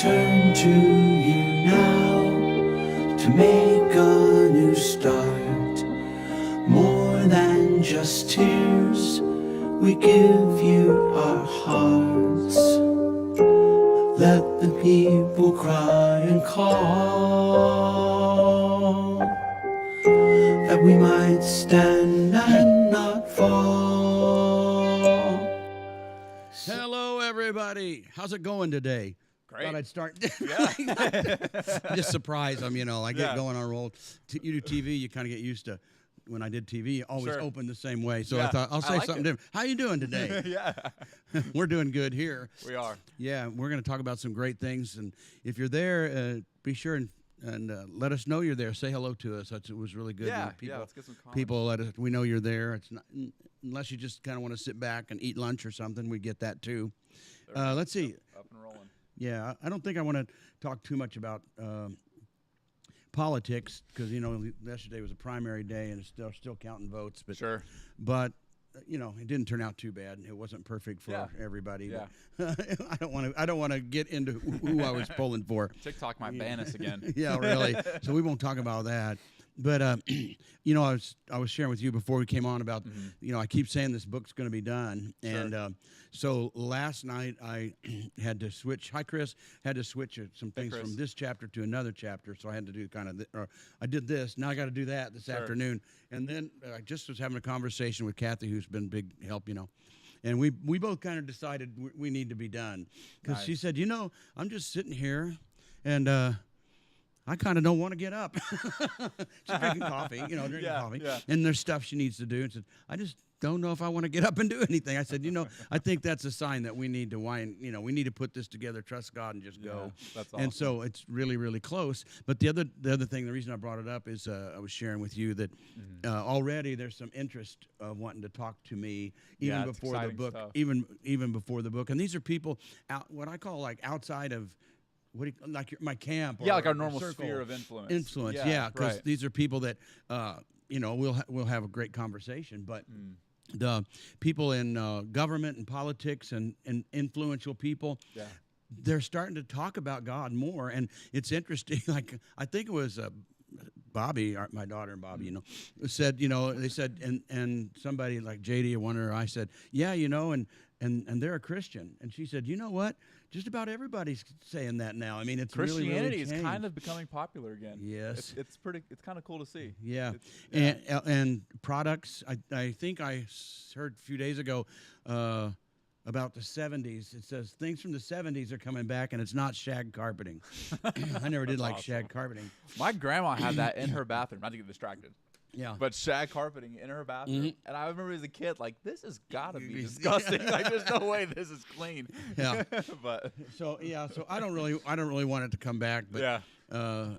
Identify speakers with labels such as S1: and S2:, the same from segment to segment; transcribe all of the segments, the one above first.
S1: turn to you now to make a new start. More than just tears, we give you our hearts. Let the people cry and call, that we might stand and not fall.
S2: Hello, everybody. How's it going today?
S3: Great.
S2: Thought I'd start.
S3: Yeah.
S2: Just surprise them, I get
S3: Yeah.
S2: going on a roll. You do TV, you kind of get used to. When I did TV, you always
S3: Sure.
S2: open the same way. So I
S3: Yeah,
S2: thought I'll
S3: I
S2: say
S3: like
S2: something
S3: it.
S2: different. How you doing today?
S3: Yeah.
S2: We're doing good here.
S3: We are.
S2: Yeah, we're going to talk about some great things. And if you're there, be sure and let us know you're there. Say hello to us. It was really good.
S3: Yeah.
S2: People,
S3: Let's get some comments.
S2: people let us. We know you're there. It's not unless you just kind of want to sit back and eat lunch or something. We get that too.
S3: There we go.
S2: Let's see.
S3: Up and rolling.
S2: Yeah, I don't think I want to talk too much about politics because yesterday was a primary day and it's still counting votes. But
S3: Sure.
S2: but it didn't turn out too bad. It wasn't perfect for
S3: Yeah.
S2: everybody.
S3: Yeah.
S2: but I don't want to get into who I was polling for.
S3: TikTok might ban us again.
S2: Yeah, really. So we won't talk about that. But I was sharing with you before we came on about I keep saying this book's going to be done,
S3: Mm-hmm. Sure.
S2: and so last night I had to switch. Hi, Chris. Had to switch some things
S3: Chris.
S2: from this chapter to another chapter, so I had to do I did this. Now I got to do that this
S3: Sure.
S2: afternoon, and then I just was having a conversation with Kathy, who's been big help, and we both kind of decided we need to be done because she
S3: Nice.
S2: said, I'm just sitting here, and I kind of don't want to get up. She's drinking coffee, drinking
S3: Yeah,
S2: coffee.
S3: yeah.
S2: And there's stuff she needs to do. And said, I just don't know if I want to get up and do anything. I said, I think that's a sign that we need to we need to put this together, trust God, and just go.
S3: Yeah, that's awesome.
S2: And so it's really, really close. But the other thing, the reason I brought it up is I was sharing with you that already there's some interest of wanting to talk to me even
S3: Yeah, it's
S2: before the
S3: exciting
S2: book,
S3: stuff.
S2: even before the book. And these are people what I call like outside of my camp.
S3: Yeah,
S2: or
S3: like our normal
S2: circle.
S3: sphere of influence.
S2: Influence, yeah, because
S3: right.
S2: these are people that we'll have a great conversation. But the people in government and politics and influential people,
S3: Yeah.
S2: they're starting to talk about God more, and it's interesting. Like I think it was Bobby, my daughter and Bobby, said, they said, and somebody like JD or one or I said, yeah, and they're a Christian, and she said, you know what? Just about everybody's saying that now. I mean, it's
S3: Christianity
S2: really
S3: is
S2: changed.
S3: kind of becoming popular again.
S2: Yes.
S3: It's kind of cool to see.
S2: Yeah,
S3: It's-
S2: and products. I think I heard a few days ago about the 70s. It says things from the 70s are coming back, and it's not shag carpeting. I never did like
S3: awesome.
S2: shag carpeting.
S3: My grandma had that in her bathroom. Not to get distracted.
S2: Yeah,
S3: But shag carpeting in her bathroom.
S2: Mhm.
S3: And I remember as a kid, like, this has got to be disgusting. Like, there's no way this is clean.
S2: Yeah.
S3: But
S2: so I don't really want it to come back. But
S3: yeah.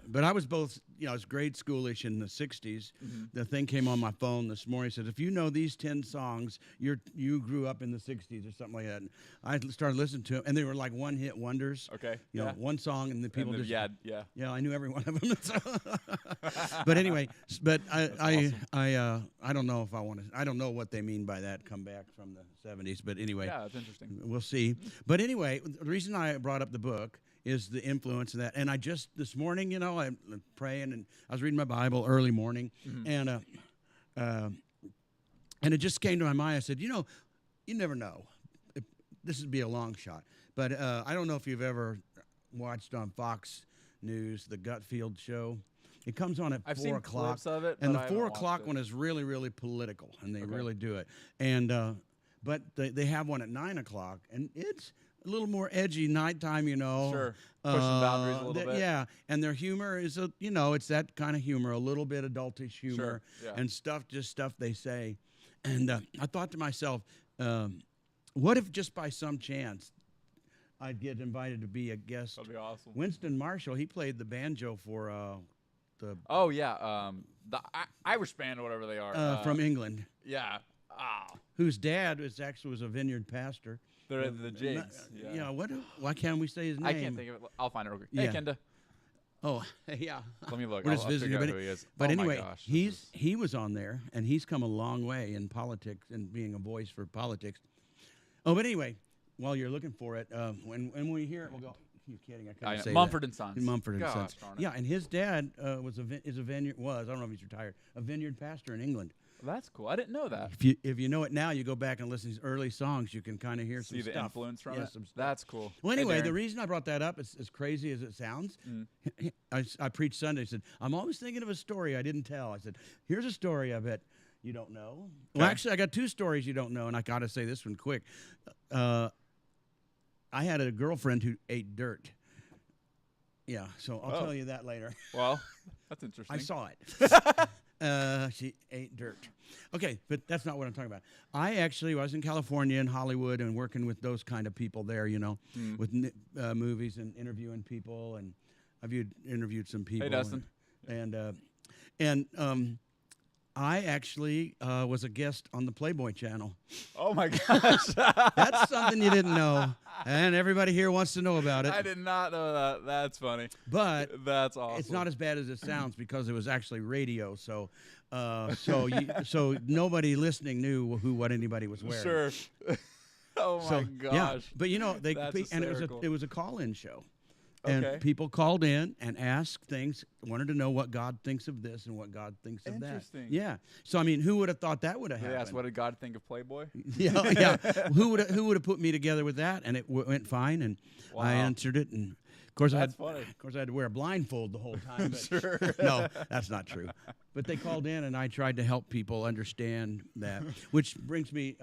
S2: But I was both, I was grade schoolish in the 60s. The thing came on my phone this morning. It said, if you know these 10 songs, you grew up in the 60s or something like that. And I started listening to them, and they were like one-hit wonders.
S3: Okay.
S2: You know, one song, and the people
S3: And
S2: just...
S3: yeah.
S2: Yeah, I knew every one of them. But anyway, I don't know if I want to... I don't know what they mean by that, come back from the 70s. But anyway,
S3: Yeah, it's interesting.
S2: we'll see. But anyway, the reason I brought up the book is the influence of that. And I just, this morning, I'm praying, and I was reading my Bible early morning, and it just came to my mind. I said, you never know. This would be a long shot. But I don't know if you've ever watched on Fox News, the Gutfield show. It comes on at
S3: I've
S2: 4
S3: seen
S2: o'clock.
S3: clips of it,
S2: And
S3: but
S2: the
S3: I haven't
S2: 4
S3: watched
S2: o'clock
S3: it.
S2: one is really, really political, and they
S3: Okay.
S2: really do it. And but they have one at 9 o'clock, and it's a little more edgy nighttime,
S3: Sure. Pushing boundaries a little bit.
S2: Yeah, and their humor is it's that kind of humor, a little bit adultish humor,
S3: yeah.
S2: and stuff they say. And I thought to myself, what if just by some chance I'd get invited to be a guest?
S3: That'd be awesome.
S2: Winston Marshall, he played the banjo for the
S3: Oh, yeah. The Irish band or whatever they are.
S2: from England,
S3: Yeah.
S2: whose dad was a vineyard pastor.
S3: They're the Jigs. Yeah.
S2: Why can't we say his name?
S3: I can't think of it. I'll find it real quick. Hey,
S2: Yeah.
S3: Kenda.
S2: Oh, yeah.
S3: Let me look.
S2: We're just
S3: I'll
S2: visiting,
S3: figure out
S2: but,
S3: who he is.
S2: but
S3: Oh my
S2: anyway,
S3: gosh, this is-
S2: he was on there, and he's come a long way in politics and being a voice for politics. Oh, but anyway, while you're looking for it, when we hear it, we'll go. You're kidding. I couldn't say
S3: Mumford
S2: that.
S3: and Sons.
S2: Mumford and
S3: Gosh,
S2: Sons.
S3: darn it.
S2: Yeah, and his dad is a vineyard. I don't know if he's retired. A vineyard pastor in England.
S3: That's cool. I didn't know that.
S2: If you know it now, you go back and listen to these early songs. You can kind of hear
S3: See
S2: some
S3: the
S2: stuff.
S3: influence from
S2: Yeah,
S3: it.
S2: some stuff.
S3: That's cool.
S2: Well,
S3: Hey,
S2: anyway,
S3: Darren.
S2: the reason I brought that up is as crazy as it sounds. I preached Sunday. I said, I'm always thinking of a story I didn't tell. I said, here's a story I bet you don't know. Well,
S3: Okay.
S2: actually, I got 2 stories you don't know, and I got to say this one quick. I had a girlfriend who ate dirt. Yeah, so I'll
S3: Oh.
S2: tell you that later.
S3: Well, that's interesting.
S2: I saw it. She ate dirt. Okay, but that's not what I'm talking about. I actually was in California and Hollywood and working with those kind of people there, with movies and interviewing people. And I've interviewed some people.
S3: Hey, Dustin.
S2: And I actually was a guest on the Playboy channel.
S3: Oh my gosh.
S2: That's something you didn't know, and everybody here wants to know about it.
S3: I did not know that. That's funny.
S2: But
S3: That's awesome.
S2: it's not as bad as it sounds because it was actually radio. So nobody listening knew what anybody was wearing.
S3: Sure. Oh my
S2: So,
S3: gosh.
S2: yeah, but
S3: That's
S2: and
S3: hysterical.
S2: it was a call-in show. And
S3: Okay.
S2: people called in and asked things, wanted to know what God thinks of this and what God thinks of that.
S3: Interesting.
S2: Yeah. So I mean, who would have thought that would have
S3: They
S2: happened?
S3: asked, what did God think of Playboy?
S2: Yeah, yeah. Who would have put me together with that? And it went fine, and
S3: Wow.
S2: I answered it. And of course,
S3: That's funny.
S2: I had to wear a blindfold the whole time. But
S3: Sure.
S2: no, that's not true. But they called in, and I tried to help people understand that. Which brings me.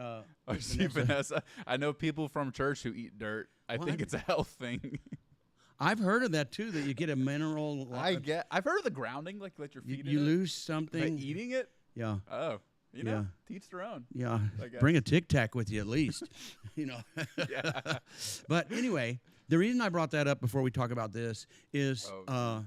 S3: I see Vanessa. I know people from church who eat dirt. I
S2: What?
S3: think it's a health thing.
S2: I've heard of that too. That you get a mineral.
S3: I've heard of the grounding, like let your feet
S2: You
S3: in
S2: lose
S3: it.
S2: something.
S3: But eating it?
S2: Yeah,
S3: Oh. You know, teach their own.
S2: yeah.
S3: I guess.
S2: Bring a Tic Tac with you at least.
S3: Yeah.
S2: But anyway, the reason I brought that up before we talk about this is
S3: Oh.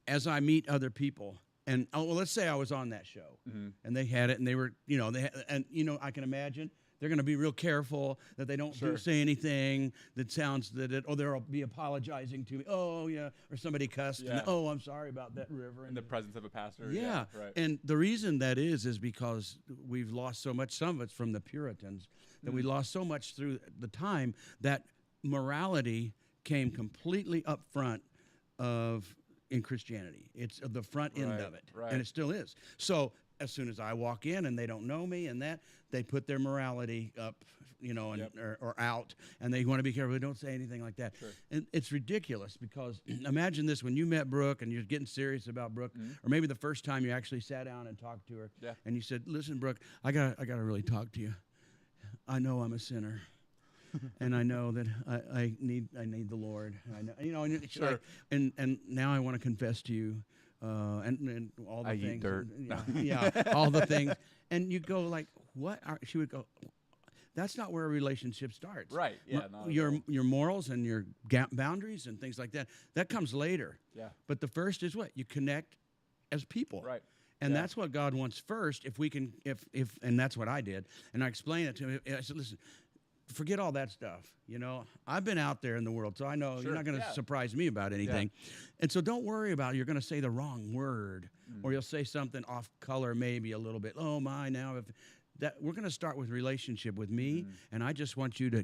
S2: as I meet other people, and let's say I was on that show,
S3: Mm-hmm.
S2: and they had it, and they were, I can imagine they're going to be real careful that they don't
S3: Sure.
S2: say anything that sounds or they'll be apologizing to me. Oh yeah, or somebody cussed.
S3: Yeah.
S2: And, oh, I'm sorry about that, River.
S3: In the presence of a pastor.
S2: Yeah,
S3: Right.
S2: and the reason that is because we've lost so much. Some of it's from the Puritans that we lost so much through the time that morality came completely up front in Christianity. It's the front end
S3: Right,
S2: of it,
S3: right.
S2: and it still is. So as soon as I walk in and they don't know me and that, they put their morality up, and
S3: Yep.
S2: or out, and they want to be careful. They don't say anything like that.
S3: Sure.
S2: And it's ridiculous because imagine this: when you met Brooke and you're getting serious about Brooke, or maybe the first time you actually sat down and talked to her,
S3: Yeah.
S2: and you said, "Listen, Brooke, I got to really talk to you. I know I'm a sinner." And I know that I need the Lord. I know, and it's
S3: Sure.
S2: like, and now I want to confess to you, and all the
S3: I eat
S2: things.
S3: dirt.
S2: and, yeah, all the things. And you go like, what? She would go, that's not where a relationship starts.
S3: Right. Yeah. not at
S2: Your
S3: all.
S2: morals and your boundaries and things like that comes later.
S3: Yeah.
S2: But the first is what? You connect as people.
S3: Right.
S2: And
S3: Yeah.
S2: that's what God wants first. If we can, and that's what I did. And I explained it to him. I said, listen, forget all that stuff. I've been out there in the world, so I know
S3: Sure,
S2: you're not going to
S3: yeah.
S2: surprise me about anything. And so don't worry about it. You're going to say the wrong word, or you'll say something off color, maybe a little bit. Oh my! Now if that we're going to start with relationship with me, and I just want you to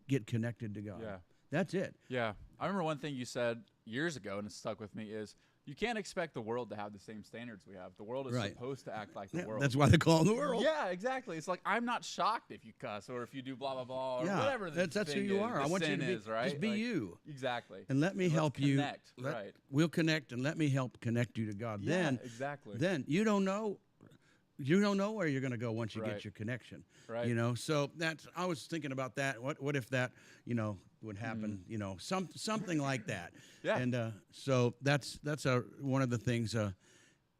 S2: get connected to God.
S3: Yeah.
S2: That's it.
S3: Yeah. I remember one thing you said years ago, and it stuck with me, is you can't expect the world to have the same standards we have. The world is
S2: Right.
S3: supposed to act like the
S2: Yeah,
S3: world.
S2: that's why they call it the world.
S3: Yeah, exactly. It's like I'm not shocked if you cuss or if you do blah blah blah or
S2: Yeah,
S3: whatever. The
S2: that's who
S3: thing
S2: you
S3: is,
S2: are.
S3: the
S2: I want you
S3: sin
S2: to be,
S3: is, right?
S2: just be
S3: Like,
S2: you.
S3: Exactly.
S2: And let me
S3: let's
S2: help you.
S3: connect, right.
S2: We'll connect, and let me help connect you to God.
S3: Yeah, exactly.
S2: Then you don't know where you're going to go once you
S3: Right.
S2: get your connection.
S3: Right.
S2: So I was thinking about that. What if that would happen? Something like that.
S3: Yeah.
S2: And so that's one of the things.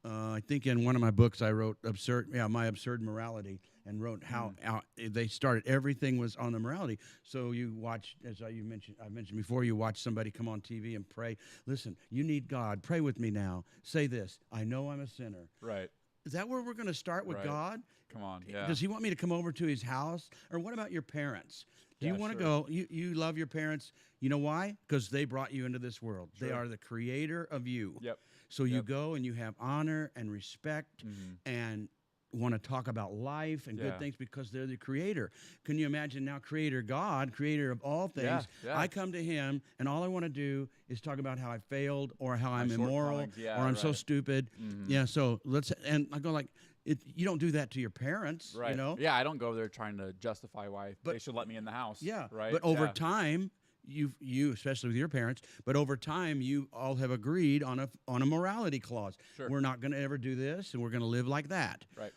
S2: I think in one of my books I wrote my absurd morality, and wrote how they started. Everything was on the morality. So you watch, as I mentioned before, you watch somebody come on TV and pray. Listen, you need God. Pray with me now. Say this: I know I'm a sinner.
S3: Right.
S2: Is that where we're going to start with
S3: Right.
S2: God?
S3: Come on. Yeah.
S2: Does he want me to come over to his house? Or what about your parents? Do you
S3: Yeah,
S2: want to
S3: sure.
S2: go? You love your parents. You know why? Because they brought you into this world. They
S3: Sure.
S2: are the creator of you.
S3: Yep.
S2: So you
S3: Yep.
S2: go and you have honor and respect.
S3: Mhm.
S2: And want to talk about life and
S3: Yeah.
S2: good things because they're the creator. Can you imagine now, creator God, creator of all things,
S3: yeah.
S2: I come to him and all I want to do is talk about how I failed or how I'm immoral
S3: shortcomings, yeah,
S2: or I'm so
S3: right.
S2: stupid. Yeah, so and I go like, you don't do that to your parents,
S3: Right.
S2: you know?
S3: Yeah, I don't go there trying to justify why
S2: But-
S3: they should let me in the house.
S2: Yeah,
S3: Right.
S2: but over
S3: Yeah.
S2: time, you especially with your parents, but over time you all have agreed on a morality clause.
S3: Sure.
S2: We're not going to ever do this, and we're going to live like that.
S3: Right.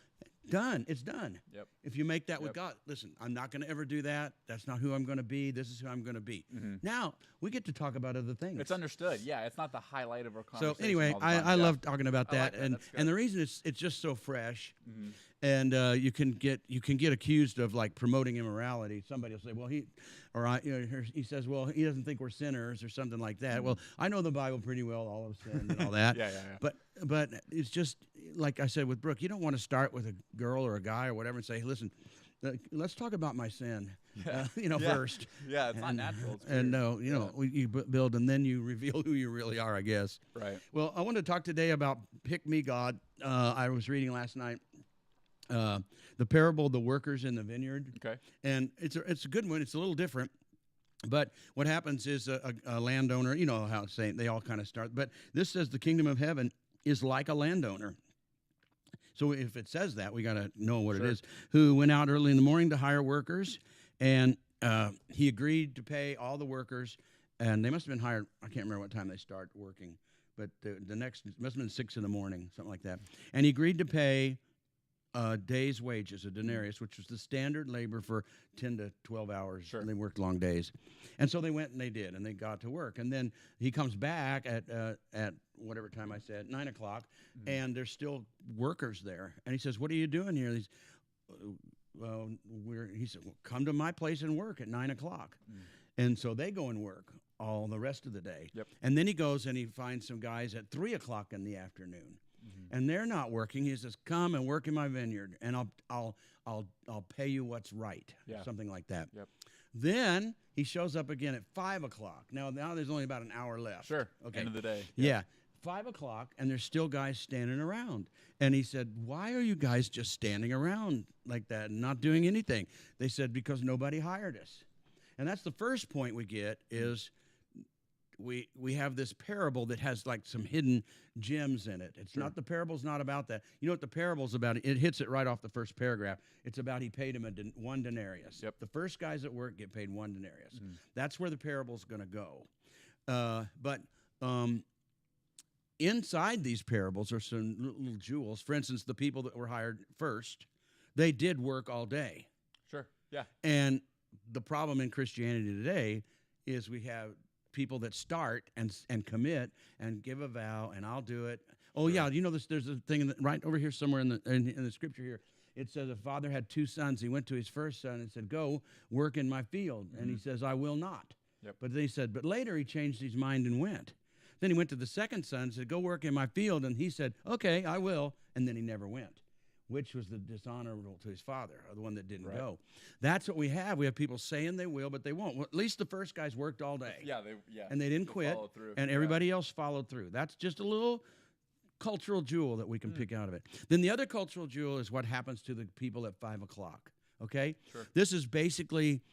S2: Done. It's done.
S3: Yep.
S2: If you make that with
S3: Yep.
S2: God, listen, I'm not going to ever do that. That's not who I'm going to be. This is who I'm going to be. Now we get to talk about other things.
S3: It's understood. Yeah, it's not the highlight of our
S2: So
S3: conversation.
S2: anyway,
S3: all the time.
S2: I
S3: Yeah.
S2: love talking about
S3: I
S2: that,
S3: like that.
S2: and
S3: That's good.
S2: and the reason it's just so fresh, and you can get accused of like promoting immorality. Somebody will say, well, he says, well, he doesn't think we're sinners or something like that. Well, I know the Bible pretty well, all of sin and all that.
S3: Yeah.
S2: But it's just like I said with Brooke, you don't want to start with a girl or a guy or whatever and say, listen, let's talk about my sin,
S3: Yeah.
S2: first.
S3: Yeah, it's not natural. It's
S2: And
S3: weird.
S2: no, you build and then you reveal who you really are, I guess.
S3: Right.
S2: Well, I want to talk today about Pick Me God. I was reading last night the parable of the workers in the vineyard,
S3: Okay.
S2: and it's a good one. It's a little different. But what happens is a landowner, you know how it's saying, they all kind of start. But this says the kingdom of heaven is like a landowner. So if it says that, we got to know what
S3: Sure.
S2: it is. Who went out early in the morning to hire workers, and he agreed to pay all the workers, and they must have been hired. I can't remember what time they start working, but the next must have been 6 in the morning, something like that. And he agreed to pay a day's wages, a denarius, which was the standard labor for 10 to 12 hours.
S3: Sure.
S2: And they worked long days. And so they went and they did, and they got to work. And then he comes back at whatever time I said, 9 o'clock, and there's still workers there. And he says, what are you doing here? He said, well, come to my place and work at 9 o'clock. And so they go and work all the rest of the day.
S3: Yep.
S2: And then he goes and he finds some guys at 3 o'clock in the afternoon. And they're not working. He says, "Come and work in my vineyard, and I'll pay you what's right."
S3: Yeah.
S2: Something like that.
S3: Yep.
S2: Then he shows up again at 5 o'clock. Now there's only about an hour left.
S3: Sure.
S2: Okay.
S3: End of the day.
S2: Yeah. 5 o'clock, and there's still guys standing around. And he said, "Why are you guys just standing around like that and not doing anything?" They said, "Because nobody hired us." And that's the first point we get is we have this parable that has like some hidden gems in it. It's not, the parable's not about that. You know what the parable's about? It hits it right off the first paragraph. It's about he paid him one denarius.
S3: Yep.
S2: The first guys at work get paid one denarius. That's where the parable's going to go. But inside these parables are some little jewels. For instance, the people that were hired first, they did work all day.
S3: Sure. Yeah.
S2: And the problem in Christianity today is we have people that start and commit and give a vow, and I'll do it. Oh yeah, you know this. There's a thing right over here somewhere in the scripture here. It says a father had 2 sons. He went to his first son and said, "Go work in my field," and he says, "I will not."
S3: Yep.
S2: But they said, but later he changed his mind and went. Then he went to the second son and said, "Go work in my field," and he said, "Okay, I will," and then he never went. Which was the dishonorable to his father, or the one that didn't
S3: Right.
S2: go. That's what we have. We have people saying they will, but they won't. Well, at least the first guys worked all day.
S3: Yeah.
S2: And they didn't
S3: They
S2: quit,
S3: followed through.
S2: and
S3: Yeah.
S2: everybody else followed through. That's just a little cultural jewel that we can pick out of it. Then the other cultural jewel is what happens to the people at 5 o'clock. Okay?
S3: Sure.
S2: This is basically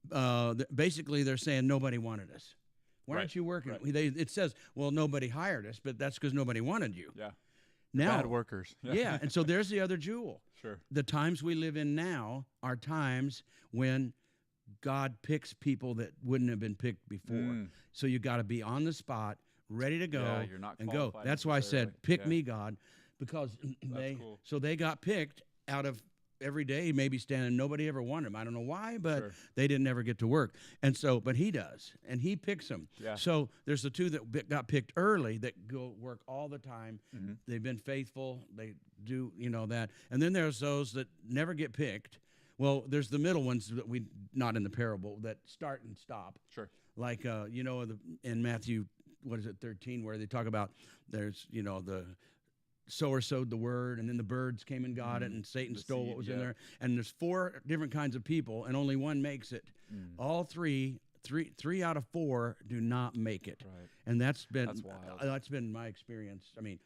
S2: they're saying nobody wanted us. Why aren't
S3: Right.
S2: you working?
S3: Right.
S2: It says, well, nobody hired us, but that's because nobody wanted you.
S3: Yeah.
S2: Now,
S3: Bad workers.
S2: yeah, and so there's the other jewel.
S3: Sure.
S2: The times we live in now are times when God picks people that wouldn't have been picked before. So you got to be on the spot, ready to go,
S3: Yeah, you're not
S2: and go.
S3: qualified
S2: That's why I said,
S3: necessarily.
S2: "Pick
S3: Yeah.
S2: me, God," because
S3: cool.
S2: so they got picked out of every day, maybe standing. Nobody ever wanted him. I don't know why, but
S3: Sure.
S2: they didn't ever get to work. And so, but he does, and he picks them.
S3: Yeah.
S2: So there's the 2 that got picked early that go work all the time.
S3: Mm-hmm.
S2: They've been faithful. They do, that. And then there's those that never get picked. Well, there's the middle ones that not in the parable, that start and stop.
S3: Sure.
S2: Like, in Matthew, 13, where they talk about there's, the sower sowed the word, and then the birds came and got it, and Satan
S3: The
S2: stole
S3: seed,
S2: what was in
S3: yeah.
S2: there. And there's 4 different kinds of people, and only one makes it. All three out of 4 do not make it.
S3: Right.
S2: And that's been
S3: That's wild.
S2: that's been my experience. I mean,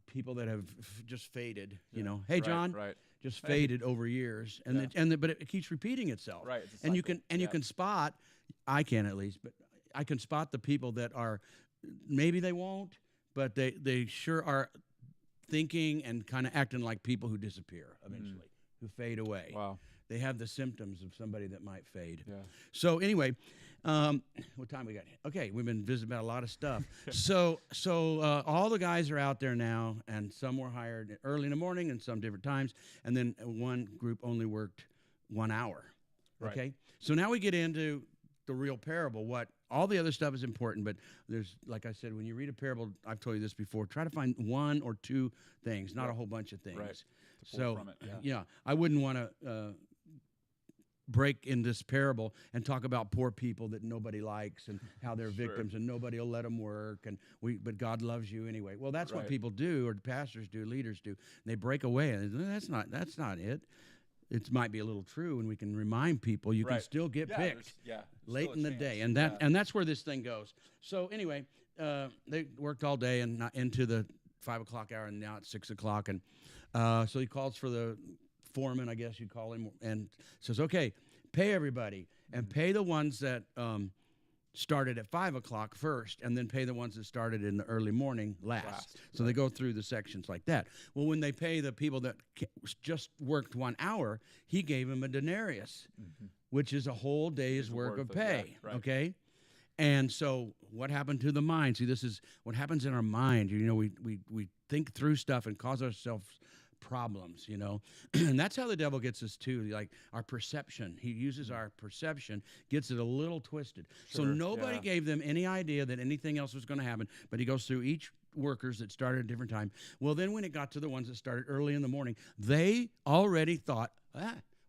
S2: people that have just faded. You
S3: Yeah.
S2: know, hey
S3: Right,
S2: John,
S3: right.
S2: just faded over years, and
S3: Yeah.
S2: but it keeps repeating itself.
S3: Right, it's a
S2: And you
S3: cycle.
S2: can you
S3: Yeah.
S2: can spot. I can at least, but I can spot the people that are maybe they won't, but they sure are thinking and kind of acting like people who disappear eventually, who fade away.
S3: Wow.
S2: They have the symptoms of somebody that might fade.
S3: Yeah.
S2: So anyway, what time we got? Okay, we've been visiting about a lot of stuff. so all the guys are out there now, and some were hired early in the morning and some different times, and then one group only worked 1 hour.
S3: Right.
S2: Okay, so now we get into the real parable. What all the other stuff is important, but there's, like I said, when you read a parable, I've told you this before. Try to find one or two things, not a whole bunch of things.
S3: Right. To pull
S2: So
S3: from it, yeah.
S2: I wouldn't want to break in this parable and talk about poor people that nobody likes and how they're
S3: Sure.
S2: victims and nobody will let them work but God loves you anyway. Well, that's what
S3: Right.
S2: people do, or pastors do, leaders do. They break away, and that's not it. It might be a little true, and we can remind people you can
S3: Right.
S2: still get
S3: Yeah,
S2: picked
S3: there's
S2: late
S3: still a
S2: in the
S3: chance.
S2: day,
S3: Yeah.
S2: and that's where this thing goes. So anyway, they worked all day and not into the 5 o'clock hour, and now it's 6 o'clock, and so he calls for the foreman, I guess you'd call him, and says, "Okay, pay everybody, and pay the ones that started at 5 o'clock first, and then pay the ones that started in the early morning last." So they go through the sections like that. Well, when they pay the people that just worked 1 hour, he gave them a denarius, which is a whole day's work of pay.
S3: right.
S2: Okay. And so what happened to the mind? See, this is what happens in our mind. You know, we think through stuff and cause ourselves problems, you know. And that's how the devil gets us too, like our perception. He uses our perception, gets it a little twisted. So
S3: Sure,
S2: nobody
S3: yeah.
S2: gave them any idea that anything else was going to happen, but he goes through each workers that started at a different time. Well, then when it got to the ones that started early in the morning, they already thought,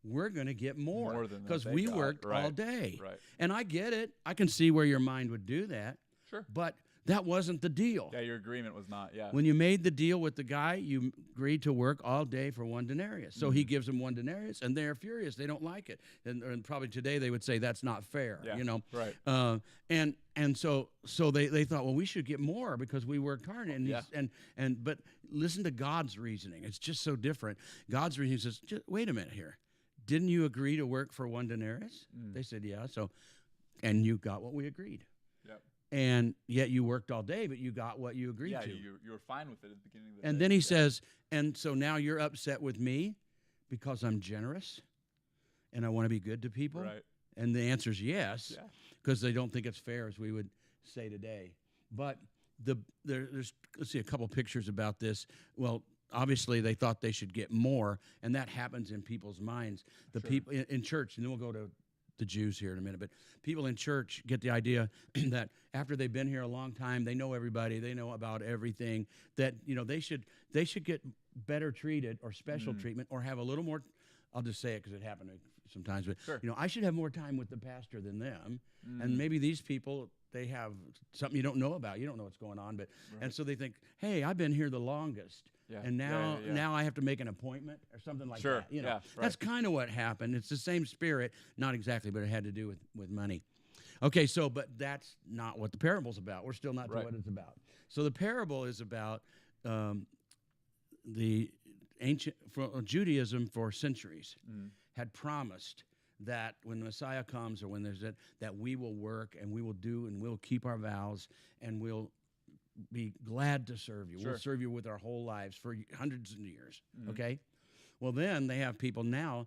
S2: we're going to get more
S3: More than
S2: because
S3: they
S2: we
S3: got,
S2: worked all
S3: right,
S2: day.
S3: right.
S2: And I get it. I can see where your mind would do that,
S3: Sure.
S2: but that wasn't the deal.
S3: Yeah, your agreement was not. Yeah.
S2: When you made the deal with the guy, you agreed to work all day for 1 denarius. So he gives them 1 denarius, and they're furious. They don't like it. And probably today they would say that's not fair,
S3: Yeah,
S2: you know.
S3: right.
S2: And so they thought, well, we should get more because we worked hard. And
S3: Yeah.
S2: but listen to God's reasoning. It's just so different. God's reasoning says, wait a minute here. Didn't you agree to work for 1 denarius? They said, yeah. So, and you got what we agreed.
S3: Yep.
S2: And yet you worked all day, but you got what you agreed
S3: Yeah,
S2: to.
S3: you were fine with it at the beginning of the
S2: And
S3: day.
S2: then he
S3: Yeah.
S2: says, and so now you're upset with me because I'm generous and I want to be good to people?
S3: Right.
S2: And the answer is yes,
S3: Yeah.
S2: because they don't think it's fair, as we would say today. But there's, let's see, a couple pictures about this. Well, obviously they thought they should get more, and that happens in people's minds. The
S3: Sure.
S2: people in church, and then we'll go to the Jews here in a minute, but people in church get the idea that after they've been here a long time, they know everybody, they know about everything, that, you know, they should get better treated or special treatment or have a little more. I'll just say it because it happened sometimes, but
S3: Sure.
S2: you know, I should have more time with the pastor than them. And maybe these people, they have something you don't know about. You don't know what's going on, but and so they think, hey, I've been here the longest.
S3: Yeah.
S2: And
S3: Yeah, yeah.
S2: now I have to make an appointment or something like
S3: Sure.
S2: that. You know,
S3: Yeah,
S2: that's kind of what happened. It's the same spirit, not exactly, but it had to do with money. Okay, so but that's not what the parable's about. We're still not to
S3: Right.
S2: what it's about. So the parable is about the ancient Judaism for centuries had promised that when the Messiah comes, or when there's that we will work and we will do and we'll keep our vows and we'll be glad to serve you.
S3: Sure.
S2: We'll serve you with our whole lives for hundreds of years. Okay? Well, then they have people now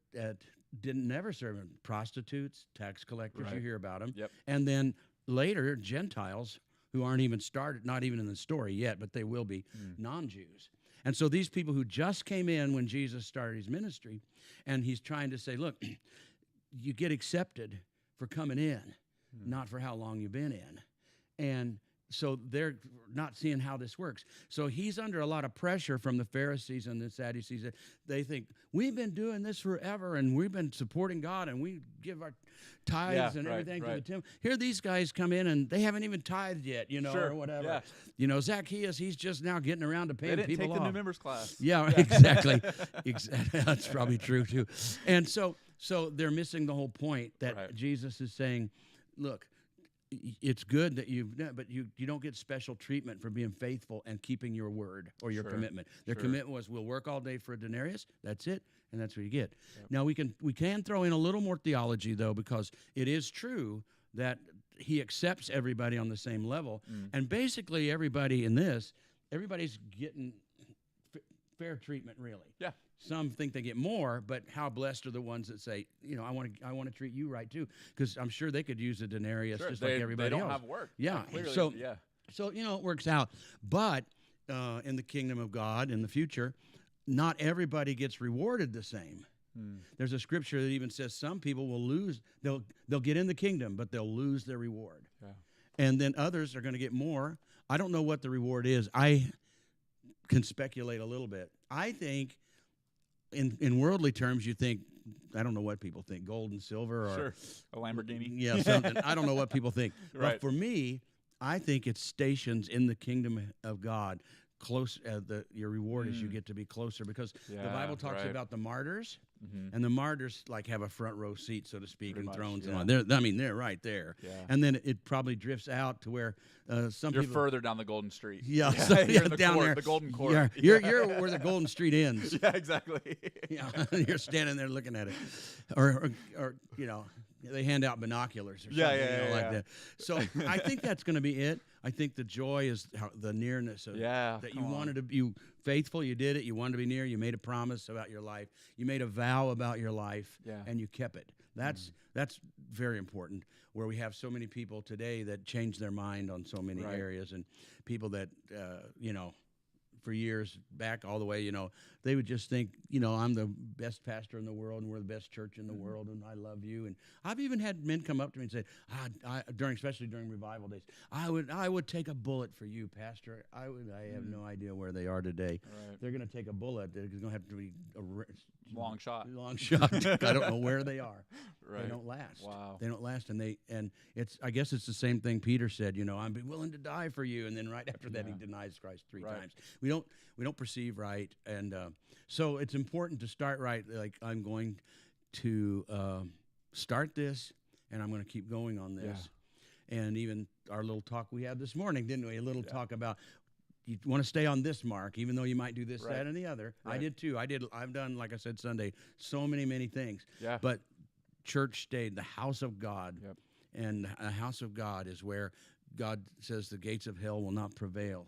S2: that didn't never serve him. Prostitutes, tax collectors, you
S3: Right.
S2: hear about them.
S3: Yep.
S2: And then later, Gentiles who aren't even started, not even in the story yet, but they will be, non-Jews. And so these people who just came in when Jesus started his ministry, and he's trying to say, look, you get accepted for coming in, not for how long you've been in. And so they're not seeing how this works. So he's under a lot of pressure from the Pharisees and the Sadducees. They think, we've been doing this forever, and we've been supporting God, and we give our tithes and
S3: right,
S2: everything to the
S3: right.
S2: temple. Here these guys come in, and they haven't even tithed yet, you know,
S3: Sure,
S2: or whatever.
S3: yeah.
S2: You know, Zacchaeus, he's just now getting around to
S3: They
S2: paying
S3: didn't
S2: people
S3: take the
S2: off.
S3: new members class.
S2: Yeah, exactly. That's probably true too. And so they're missing the whole point that
S3: Right.
S2: Jesus is saying, look, it's good that but you don't get special treatment for being faithful and keeping your word or your
S3: Sure,
S2: commitment. Their
S3: sure.
S2: commitment was, we'll work all day for a denarius. That's it, and that's what you get. Now we can throw in a little more theology though, because it is true that he accepts everybody on the same level, and basically everybody's getting fair treatment, really.
S3: Yeah.
S2: Some think they get more, but how blessed are the ones that say, I want to treat you right too, because I'm sure they could use a denarius
S3: Sure,
S2: just like everybody
S3: they don't
S2: else.
S3: have work.
S2: Yeah.
S3: Clearly,
S2: So
S3: yeah.
S2: so it works out. But in the kingdom of God in the future, not everybody gets rewarded the same. There's a scripture that even says some people will lose. They'll get in the kingdom, but they'll lose their reward.
S3: Yeah.
S2: And then others are going to get more. I don't know what the reward is. I can speculate a little bit. I think in worldly terms, you think, I don't know what people think, gold and silver, or
S3: Sure. A Lamborghini.
S2: yeah, something. I don't know what people think.
S3: Right.
S2: But for me, I think it's stations in the kingdom of God. Close, your reward is you get to be closer, because the
S3: Yeah,
S2: Bible talks
S3: right.
S2: about the martyrs, and the martyrs like have a front row seat, so to speak,
S3: Pretty
S2: in
S3: much,
S2: thrones
S3: yeah.
S2: and all. They're right there.
S3: Yeah.
S2: And then it probably drifts out to where some
S3: You're
S2: people.
S3: further down the Golden Street.
S2: Yeah,
S3: You're in the
S2: down
S3: court,
S2: there,
S3: the Golden Court.
S2: Yeah, you're where the Golden Street ends.
S3: Yeah, exactly.
S2: Yeah, you're standing there looking at it, or they hand out binoculars or
S3: Yeah,
S2: something,
S3: yeah,
S2: like
S3: yeah.
S2: that. So I think that's going to be it. I think the joy is the nearness of
S3: Yeah,
S2: that you
S3: come on.
S2: wanted to be faithful. You did it. You wanted to be near. You made a promise about your life. You made a vow about your life,
S3: Yeah.
S2: and you kept it. That's very important. Where we have so many people today that change their mind on so many
S3: Right.
S2: areas, and people that for years back all the way, they would just think, I'm the best pastor in the world, and we're the best church in the world, and I love you. And I've even had men come up to me and say, especially during revival days, I would take a bullet for you, Pastor. I have no idea where they are today.
S3: Right.
S2: They're going to take a bullet. It's going to have to be a
S3: Long shot.
S2: long shot. I don't know where they are.
S3: Right.
S2: They don't last.
S3: Wow.
S2: They don't last, and it's. I guess it's the same thing Peter said. I'd be willing to die for you, and then right after that, he denies Christ three
S3: Right.
S2: times. We don't perceive right, and so it's important to start right. Like, I'm going to start this, and I'm going to keep going on this. And even our little talk we had this morning, didn't we? A little talk about, you want to stay on this mark, even though you might do this,
S3: Right.
S2: that, and the other. I
S3: Right.
S2: did too. I've done, like I said, Sunday, so many things.
S3: Yeah.
S2: But church stayed, the house of God.
S3: Yep.
S2: And a house of God is where God says the gates of hell will not prevail.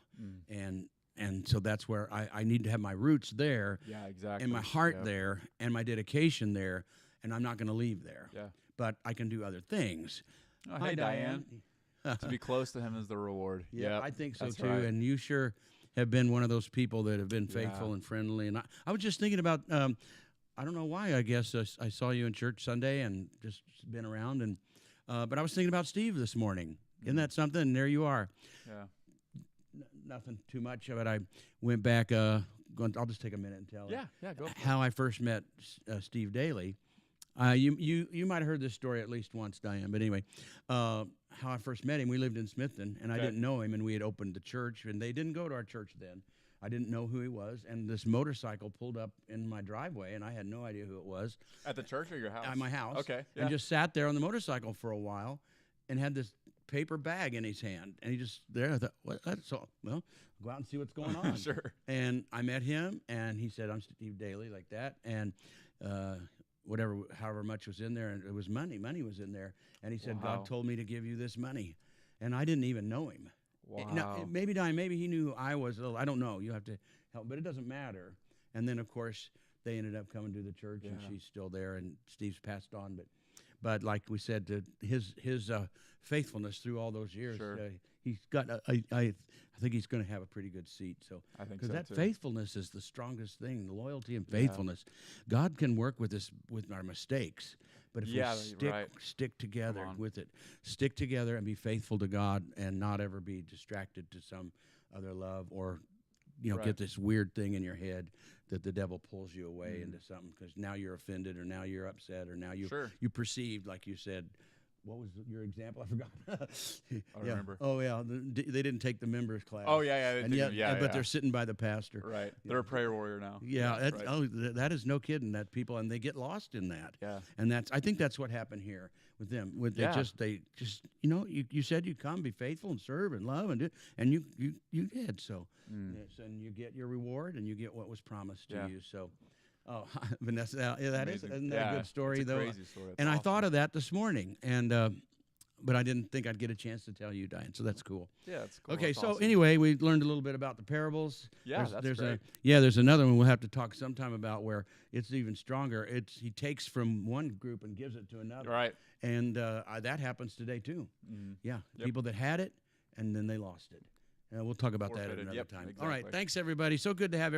S2: And so that's where I need to have my roots there,
S3: Yeah, exactly.
S2: and my heart
S3: Yep.
S2: there, and my dedication there, and I'm not going to leave there.
S3: Yeah.
S2: But I can do other things.
S3: Oh,
S2: Hi,
S3: hey, Diane. To be close to him is the reward.
S2: Yeah,
S3: Yep,
S2: I think so
S3: that's
S2: too.
S3: right.
S2: And you sure have been one of those people that have been faithful
S3: Yeah.
S2: and friendly. And I was just thinking about, I don't know why, I guess I saw you in church Sunday and just been around. And but I was thinking about Steve this morning. Isn't that something? And there you are.
S3: Yeah.
S2: Nothing too much, but I went back. I'll just take a minute and tell
S3: Yeah, go for it.
S2: how I first met Steve Daly. You might have heard this story at least once, Diane. But anyway, how I first met him, we lived in Smithton, and I
S3: Okay.
S2: didn't know him, and we had opened the church, and they didn't go to our church then. I didn't know who he was, and this motorcycle pulled up in my driveway, and I had no idea who it was.
S3: At the church or your house?
S2: At my house.
S3: Okay. Yeah.
S2: And just sat there on the motorcycle for a while, and had this paper bag in his hand, and he just there. I thought, what? That's all. Well, go out and see what's going on.
S3: Sure.
S2: And I met him, and he said, "I'm Steve Daly," like that, and however much was in there, and it was money. Money was in there, and he said,
S3: Wow.
S2: "God told me to give you this money," and I didn't even know him.
S3: Wow.
S2: Now, maybe he knew who I was. I don't know. You have to help, but it doesn't matter. And then, of course, they ended up coming to the church, and
S3: Yeah.
S2: she's still there, and Steve's passed on. But like we said, his faithfulness through all those years,
S3: Sure.
S2: he's got. I think he's going to have a pretty good seat. So
S3: I think
S2: because
S3: so
S2: that
S3: too.
S2: faithfulness is the strongest thing, the loyalty and faithfulness. God can work with us with our mistakes, but if
S3: Yeah,
S2: we
S3: right.
S2: stick together
S3: on.
S2: with it, stick together and be faithful to God, and not ever be distracted to some other love, or
S3: Right.
S2: get this weird thing in your head that the devil pulls you away into something, because now you're offended, or now you're upset, or now you
S3: Sure.
S2: you perceived, like you said, what was your example? I forgot.
S3: I
S2: Yeah.
S3: remember.
S2: Oh yeah, they didn't take the members class.
S3: Oh yeah, they
S2: and
S3: did,
S2: yet,
S3: yeah,
S2: but
S3: yeah.
S2: they're sitting by the pastor.
S3: Right. They're a prayer warrior now.
S2: Yeah, that's,
S3: right.
S2: that is no kidding. That people, and they get lost in that.
S3: Yeah.
S2: And I think that's what happened here with them. With
S3: Yeah.
S2: they just you said you come, be faithful and serve and love and you did so. Yes, and you get your reward and you get what was promised to
S3: Yeah.
S2: you. So, oh, Vanessa, yeah, that is
S3: Amazing.
S2: isn't that
S3: Yeah,
S2: a good story
S3: it's a
S2: though?
S3: crazy story. It's
S2: And I
S3: awesome.
S2: thought of that this morning, and but I didn't think I'd get a chance to tell you, Diane. So that's cool.
S3: Yeah, it's cool.
S2: Okay,
S3: It's
S2: so
S3: awesome.
S2: anyway, we learned a little bit about the parables.
S3: Yeah, that's great.
S2: There's another one we'll have to talk sometime about where it's even stronger. He takes from one group and gives it to another.
S3: Right.
S2: And that happens today too. Yeah,
S3: Yep.
S2: people that had it and then they lost it. We'll talk about that at
S3: Forfeited.
S2: another
S3: Yep,
S2: time. All right,
S3: exactly.
S2: thanks everybody. So good to have everybody.